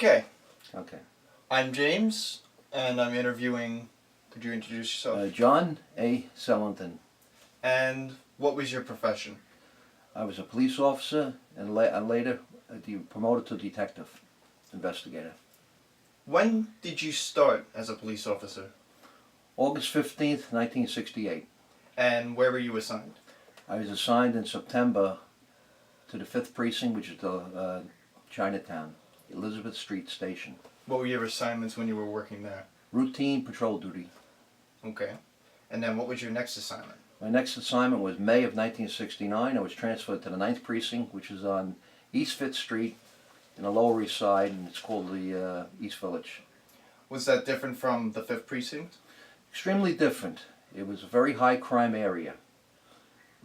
Okay, Okay. I'm James, and I'm interviewing. Could you introduce yourself? John A. Sellenthin. And what was your profession? I was a police officer and later promoted to detective, investigator. When did you start as a police officer? August 15th, 1968. And where were you assigned? I was assigned in September to the 5th Precinct, which is the Chinatown, Elizabeth Street Station. What were your assignments when you were working there? Routine patrol duty. Okay. And then what was your next assignment? My next assignment was May of 1969. I was transferred to the 9th Precinct, which is on East 5th Street in the Lower East Side, and it's called the East Village. Was that different from the 5th Precinct? Extremely different. It was a very high crime area.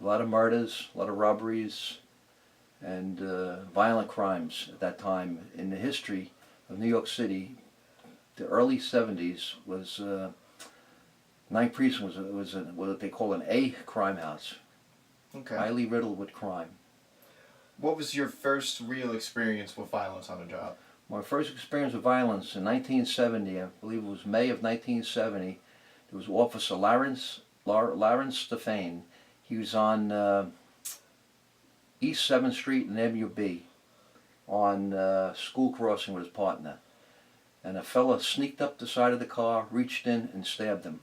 A lot of murders, a lot of robberies, and violent crimes at that time. In the history of New York City, the early 70s was 9th Precinct was what they call an A crime house. Okay. Highly riddled with crime. What was your first real experience with violence on the job? My first experience with violence in 1970, I believe it was May of 1970, there was Officer Lawrence Stefan. He was on East 7th Street and Avenue B on School Crossing with his partner. And a fella sneaked up the side of the car, reached in and stabbed him.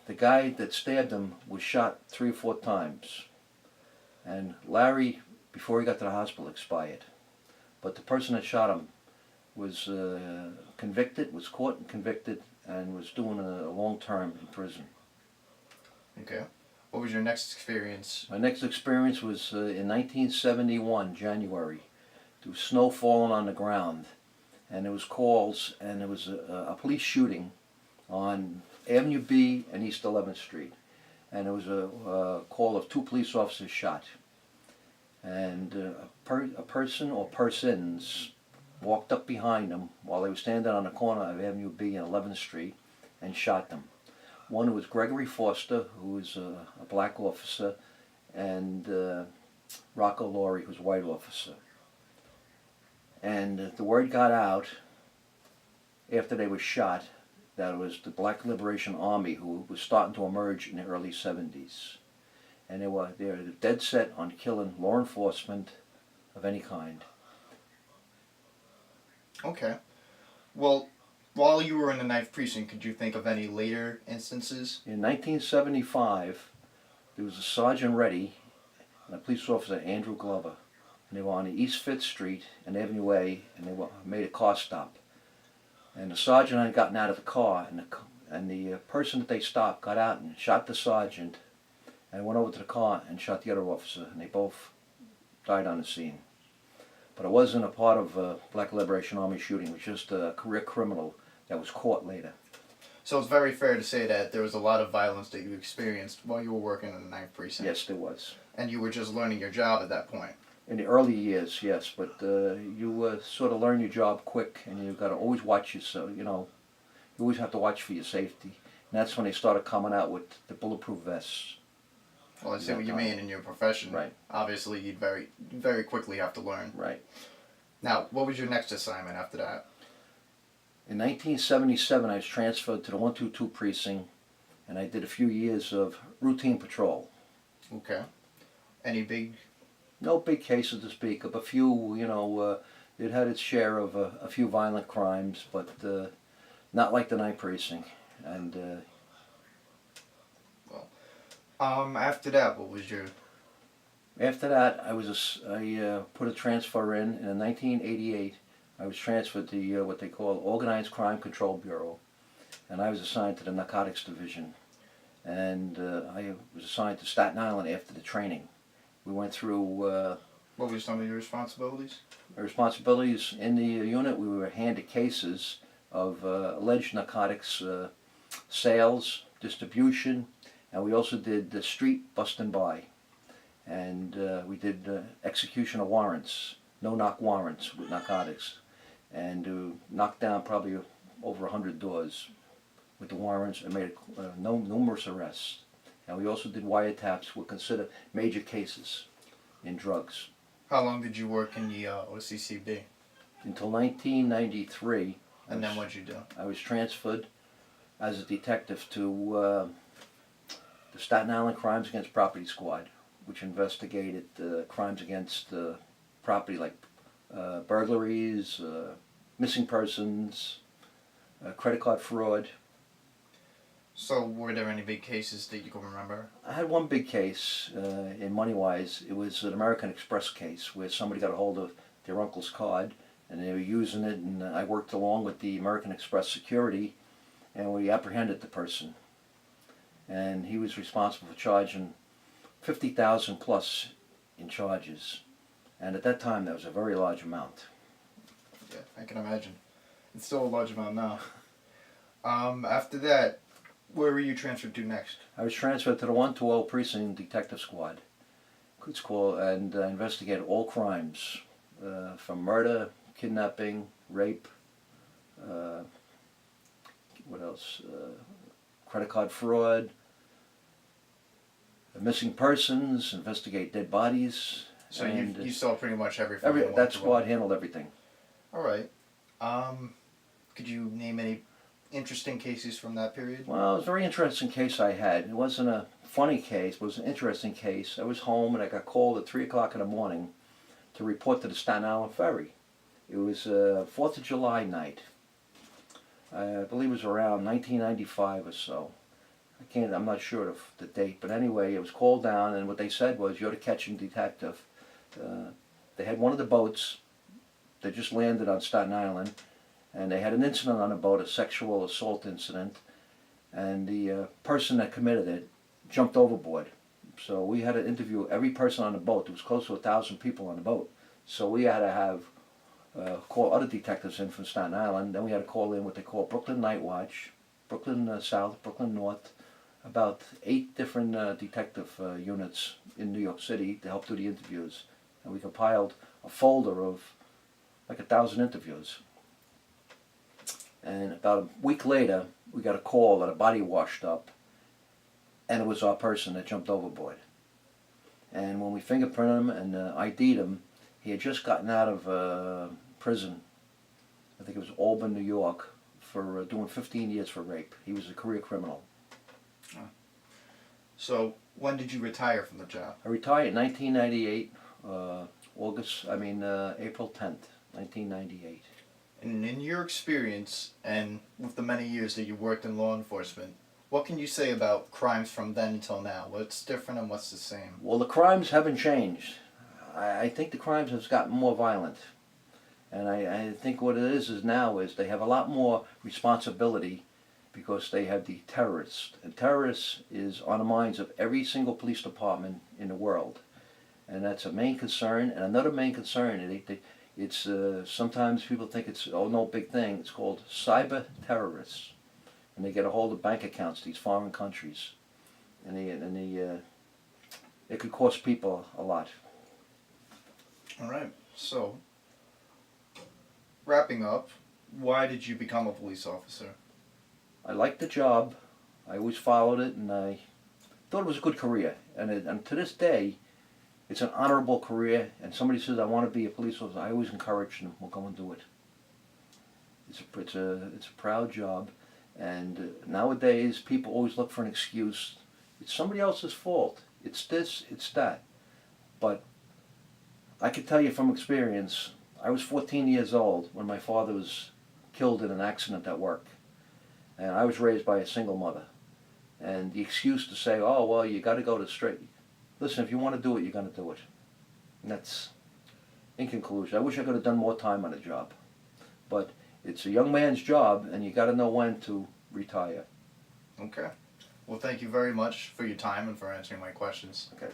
The guy that stabbed him was shot 3 or 4 times. And Larry, before he got to the hospital, expired. But the person that shot him was convicted, was caught and convicted, and was doing a long term in prison. Okay. What was your next experience? My next experience was in 1971, January. There was snow falling on the ground, and there was calls, and there was a police shooting on Avenue B and East 11th Street. And there was a call of 2 police officers shot. And a person or persons walked up behind them while they were standing on the corner of Avenue B and 11th Street and shot them. One was Gregory Foster, who was a black officer, and Rocco Laurie, who was a white officer. And the word got out after they were shot that it was the Black Liberation Army who was starting to emerge in the early 70s. And they were dead set on killing law enforcement of any kind. Okay. Well, while you were in the 9th Precinct, could you think of any later instances? In 1975, there was a Sergeant Reddy and a police officer, Andrew Glover, and they were on the East 5th Street and Avenue A, and they made a car stop. And the sergeant had gotten out of the car, and the person that they stopped got out and shot the sergeant, and went over to the car and shot the other officer, and they both died on the scene. But it wasn't a part of a Black Liberation Army shooting. It was just a career criminal that was caught later. So it's very fair to say that there was a lot of violence that you experienced while you were working in the 9th Precinct. Yes, there was. And you were just learning your job at that point. In the early years, yes, but you sort of learn your job quick, and you've got to always watch yourself. You always have to watch for your safety. And that's when they started coming out with the bulletproof vests. Well, I see what you mean in your profession. Right. Obviously, you'd very quickly have to learn. Right. Now, what was your next assignment after that? In 1977, I was transferred to the 122 Precinct, and I did a few years of routine patrol. Okay. Any big... No big cases to speak of. A few, it had its share of a few violent crimes, but not like the 9th Precinct. And after that, what was your... After that, I put a transfer in. And in 1988, I was transferred to what they call Organized Crime Control Bureau, and I was assigned to the Narcotics Division. And I was assigned to Staten Island after the training. We went through... what were some of your responsibilities? My responsibilities in the unit, we were handed cases of alleged narcotics sales, distribution, and we also did the street bust and buy. And we did execution of warrants, no-knock warrants with narcotics, and knocked down probably over 100 doors with the warrants and made numerous arrests. And we also did wiretaps, were considered major cases in drugs. How long did you work in the OCCB? until 1993. And then what'd you do? I was transferred as a detective to the Staten Island Crimes Against Property Squad, which investigated crimes against property like burglaries, missing persons, credit card fraud. So were there any big cases that you can remember? I had one big case in money-wise. It was an American Express case where somebody got a hold of their uncle's card and they were using it, and I worked along with the American Express security, and we apprehended the person. And he was responsible for charging $50,000 plus in charges. And at that time, that was a very large amount. Yeah, I can imagine. It's still a large amount now. After that, where were you transferred to next? I was transferred to the 120 Precinct Detective Squad. It's called, and investigated all crimes, from murder, kidnapping, rape, what else? Credit card fraud, missing persons, investigate dead bodies. So and you saw pretty much everything. that squad handled everything. All right. Could you name any interesting cases from that period? Well, it was a very interesting case I had. It wasn't a funny case, but it was an interesting case. I was home and I got called at 3 o'clock in the morning to report to the Staten Island Ferry. It was 4th of July night. I believe it was around 1995 or so. I'm not sure of the date, but anyway, it was called down, and what they said was, you're the catching detective. They had one of the boats that just landed on Staten Island, and they had an incident on the boat, a sexual assault incident, and the person that committed it jumped overboard. So we had to interview every person on the boat. There was close to 1,000 people on the boat. So we had to have call other detectives in from Staten Island. Then we had to call in what they call Brooklyn Night Watch, Brooklyn South, Brooklyn North, about 8 different detective units in New York City to help do the interviews. And we compiled a folder of like 1,000 interviews. And about a week later, we got a call that a body washed up, and it was our person that jumped overboard. And when we fingerprinted him and ID'd him, he had just gotten out of prison. I think it was Albany, New York, for doing 15 years for rape. He was a career criminal. So when did you retire from the job? I retired in 1998, April 10th, 1998. And in your experience, and with the many years that you worked in law enforcement, what can you say about crimes from then until now? What's different and what's the same? Well, the crimes haven't changed. I think the crimes have gotten more violent. And I think what it is now is they have a lot more responsibility because they have the terrorists. And terrorists is on the minds of every single police department in the world. And that's a main concern. And another main concern, it's sometimes people think it's, oh, no big thing. It's called cyber terrorists. And they get a hold of bank accounts, these foreign countries. And it could cost people a lot. All right. So, wrapping up, why did you become a police officer? I liked the job. I always followed it, and I thought it was a good career. And to this day, it's an honorable career. And somebody says, I want to be a police officer, I always encourage them, well, go and do it. It's a proud job. And nowadays, people always look for an excuse. It's somebody else's fault. It's this, it's that. But I can tell you from experience, I was 14 years old when my father was killed in an accident at work. And I was raised by a single mother. And the excuse to say, oh, well, you got to go to straight. Listen, if you want to do it, you're going to do it. And that's, in conclusion, I wish I could have done more time on the job. But it's a young man's job, and you got to know when to retire. Okay. Well, thank you very much for your time and for answering my questions. Okay.